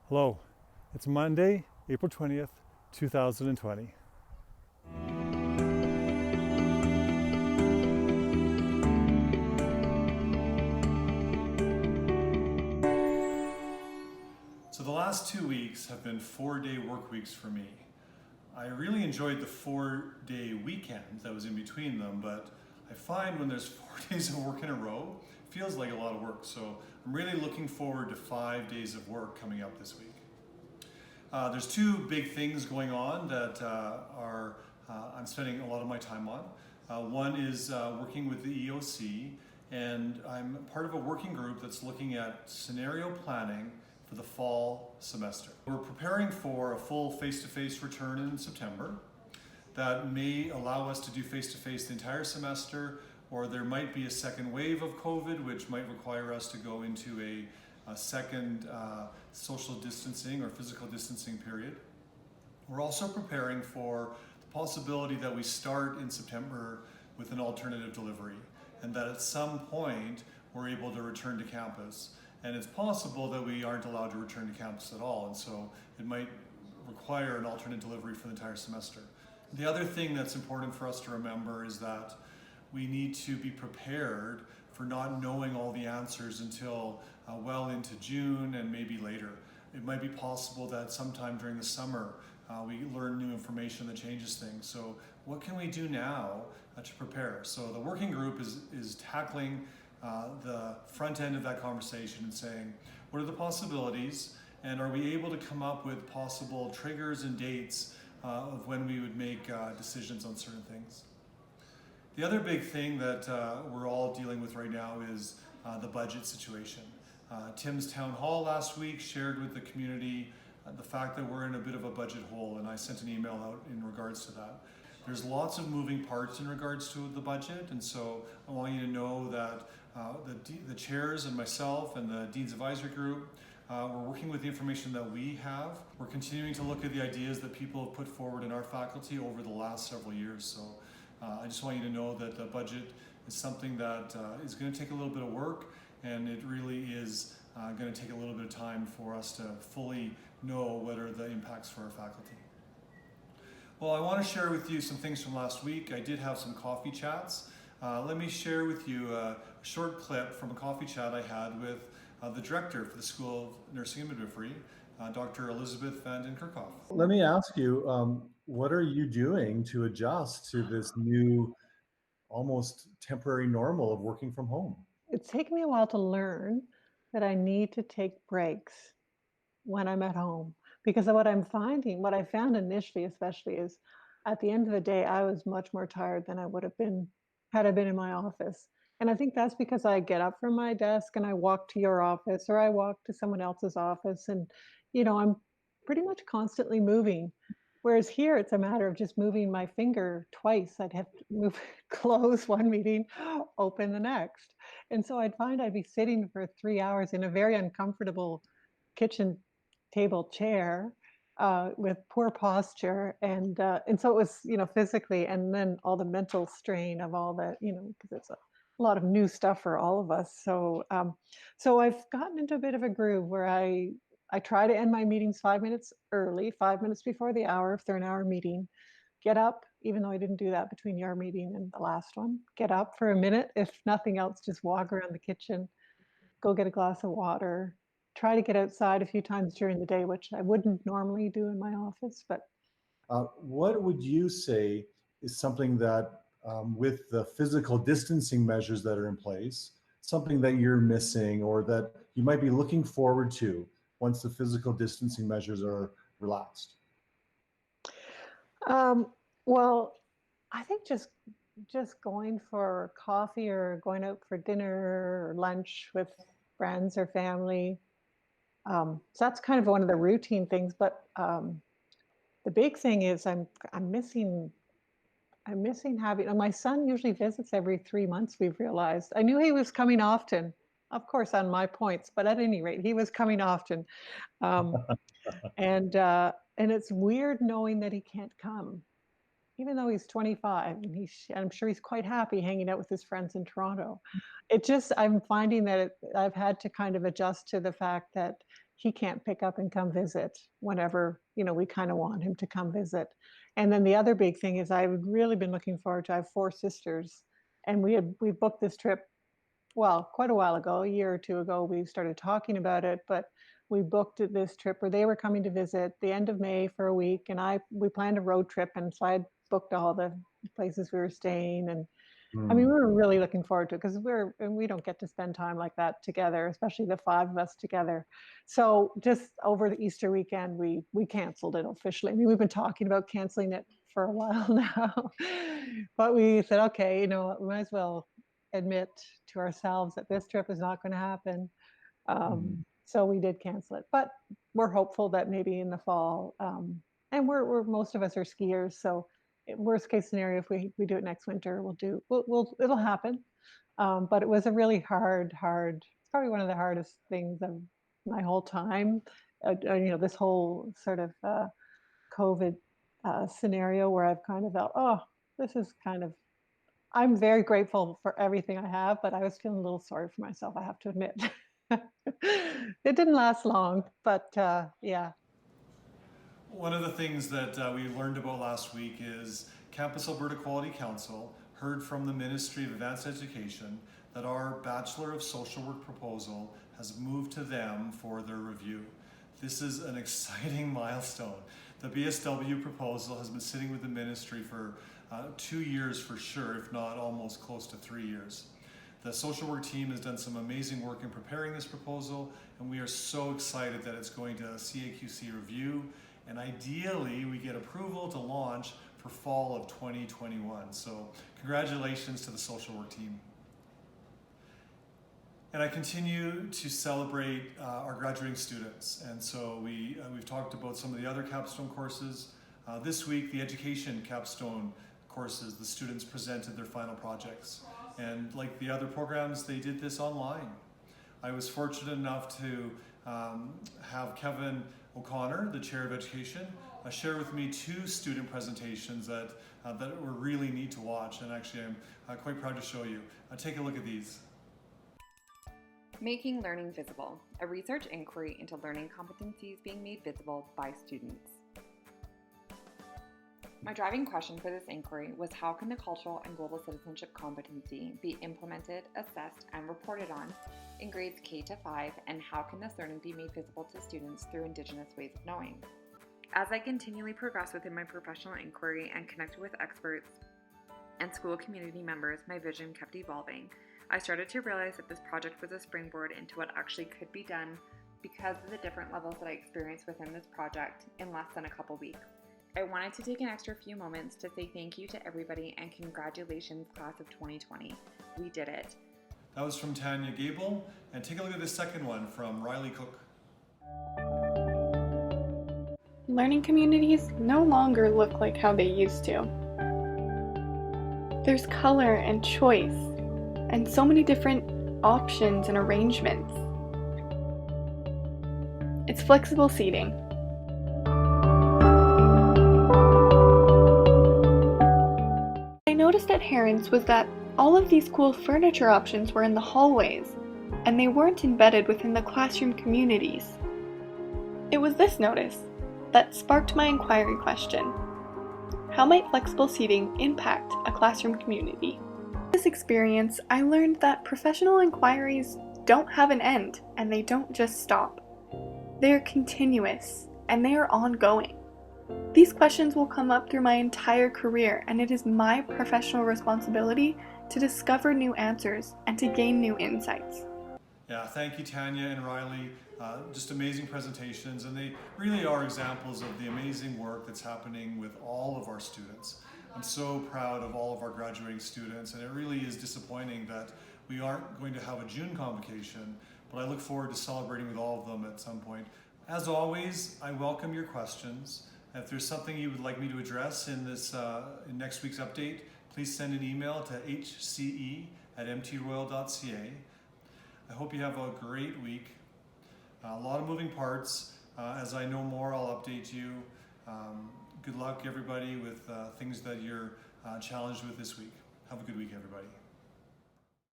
Hello, it's Monday, April 20th, 2020. So the last 2 weeks have been 4-day work weeks for me. I really enjoyed the 4-day weekend that was in between them, but I find when there's 4 days of work in a row, it feels like a lot of work. So I'm really looking forward to 5 days of work coming up this week. There's two big things going on that I'm spending a lot of my time on. One is working with the EOC, and I'm part of a working group that's looking at scenario planning for the fall semester. We're preparing for a full face-to-face return in September that may allow us to do face-to-face the entire semester, or there might be a second wave of COVID, which might require us to go into a second social distancing or physical distancing period. We're also preparing for the possibility that we start in September with an alternative delivery, and that at some point we're able to return to campus. And it's possible that we aren't allowed to return to campus at all, and so it might require an alternate delivery for the entire semester. The other thing that's important for us to remember is that we need to be prepared for not knowing all the answers until well into June and maybe later. It might be possible that sometime during the summer we learn new information that changes things. So what can we do now to prepare? So the working group is tackling the front end of that conversation and saying, what are the possibilities? And are we able to come up with possible triggers and dates of when we would make decisions on certain things? The other big thing that we're all dealing with right now is the budget situation. Tim's town hall last week shared with the community the fact that we're in a bit of a budget hole, and I sent an email out in regards to that. There's lots of moving parts in regards to the budget, and so I want you to know that the chairs and myself and the Dean's Advisory Group, we're working with the information that we have. We're continuing to look at the ideas that people have put forward in our faculty over the last several years. So I just want you to know that the budget is something that is going to take a little bit of work, and it really is going to take a little bit of time for us to fully know what are the impacts for our faculty. Well, I want to share with you some things from last week. I did have some coffee chats. Let me share with you a short clip from a coffee chat I had with the director for the School of Nursing and Midwifery, Dr. Liz Van Den Kerkhof. Let me ask you, what are you doing to adjust to this new, almost temporary normal of working from home? It's taken me a while to learn that I need to take breaks when I'm at home, because of what I'm finding, what I found initially, especially, is at the end of the day, I was much more tired than I would have been had I been in my office. And I think that's because I get up from my desk and I walk to your office or I walk to someone else's office. And, I'm pretty much constantly moving. Whereas here, it's a matter of just moving my finger twice. I'd have to move, close one meeting, open the next. And so I'd find I'd be sitting for 3 hours in a very uncomfortable kitchen table chair with poor posture. And so it was, physically, and then all the mental strain of all that, because it's a lot of new stuff for all of us. So I've gotten into a bit of a groove where I try to end my meetings 5 minutes early, 5 minutes before the hour, if they're an hour meeting. Get up, even though I didn't do that between your meeting and the last one. Get up for a minute. If nothing else, just walk around the kitchen, go get a glass of water, try to get outside a few times during the day, which I wouldn't normally do in my office. But what would you say is something that, with the physical distancing measures that are in place, something that you're missing or that you might be looking forward to once the physical distancing measures are relaxed? Well, I think just going for coffee or going out for dinner or lunch with friends or family. So that's kind of one of the routine things. But the big thing is I'm missing having. My son usually visits every 3 months. We've realized. I knew he was coming often, of course, on my points, but at any rate, he was coming often. Um, and it's weird knowing that he can't come, even though he's 25, and I'm sure he's quite happy hanging out with his friends in Toronto. I'm finding that I've had to kind of adjust to the fact that he can't pick up and come visit whenever, we kind of want him to come visit. And then the other big thing is I've really been looking forward to, I have 4 sisters, and we booked this trip, well, quite a while ago, a year or 2 ago, we started talking about it, but we booked this trip where they were coming to visit the end of May for a week, and we planned a road trip, and so I booked all the places we were staying, and I mean, we were really looking forward to it because we don't get to spend time like that together, especially the 5 of us together. So just over the Easter weekend, we canceled it officially. I mean, we've been talking about canceling it for a while now, but we said, okay, we might as well admit to ourselves that this trip is not going to happen. So we did cancel it, but we're hopeful that maybe in the fall, and we're most of us are skiers, so worst case scenario, if we do it next winter, it'll happen. But it was a really hard, it's probably one of the hardest things of my whole time. This whole sort of COVID scenario where I've kind of felt, oh, this is kind of, I'm very grateful for everything I have, but I was feeling a little sorry for myself, I have to admit. It didn't last long, but yeah. One of the things that we learned about last week is Campus Alberta Quality Council heard from the Ministry of Advanced Education that our Bachelor of Social Work proposal has moved to them for their review. This is an exciting milestone. The BSW proposal has been sitting with the ministry for 2 years for sure, if not almost close to 3 years. The social work team has done some amazing work in preparing this proposal, and we are so excited that it's going to CAQC review, and ideally we get approval to launch for fall of 2021. So congratulations to the social work team. And I continue to celebrate our graduating students, and so we've talked about some of the other capstone courses. This week, the education capstone courses, the students presented their final projects, and like the other programs, they did this online. I was fortunate enough to have Kevin O'Connor, the chair of education, share with me 2 student presentations that were really neat to watch, and actually I'm quite proud to show you. Take a look at these. Making learning visible, a research inquiry into learning competencies being made visible by students. My driving question for this inquiry was, how can the cultural and global citizenship competency be implemented, assessed, and reported on in grades K to 5, and how can this learning be made visible to students through Indigenous ways of knowing? As I continually progressed within my professional inquiry and connected with experts and school community members, my vision kept evolving. I started to realize that this project was a springboard into what actually could be done because of the different levels that I experienced within this project in less than a couple weeks. I wanted to take an extra few moments to say thank you to everybody and congratulations, class of 2020. We did it. That was from Tanya Gable, and take a look at the second one from Riley Cook. Learning communities no longer look like how they used to. There's color and choice, and so many different options and arrangements. It's flexible seating. What I noticed at Heron's was that all of these cool furniture options were in the hallways, and they weren't embedded within the classroom communities. It was this notice that sparked my inquiry question: how might flexible seating impact a classroom community? In this experience, I learned that professional inquiries don't have an end, and they don't just stop. They are continuous, and they are ongoing. These questions will come up through my entire career, and it is my professional responsibility to discover new answers and to gain new insights. Yeah, thank you, Tanya and Riley. Just amazing presentations, and they really are examples of the amazing work that's happening with all of our students. I'm so proud of all of our graduating students, and it really is disappointing that we aren't going to have a June convocation, but I look forward to celebrating with all of them at some point. As always, I welcome your questions. If there's something you would like me to address in this in next week's update, please send an email to hce@mtroyal.ca. I hope you have a great week. A lot of moving parts. As I know more, I'll update you. Good luck, everybody, with things that you're challenged with this week. Have a good week, everybody.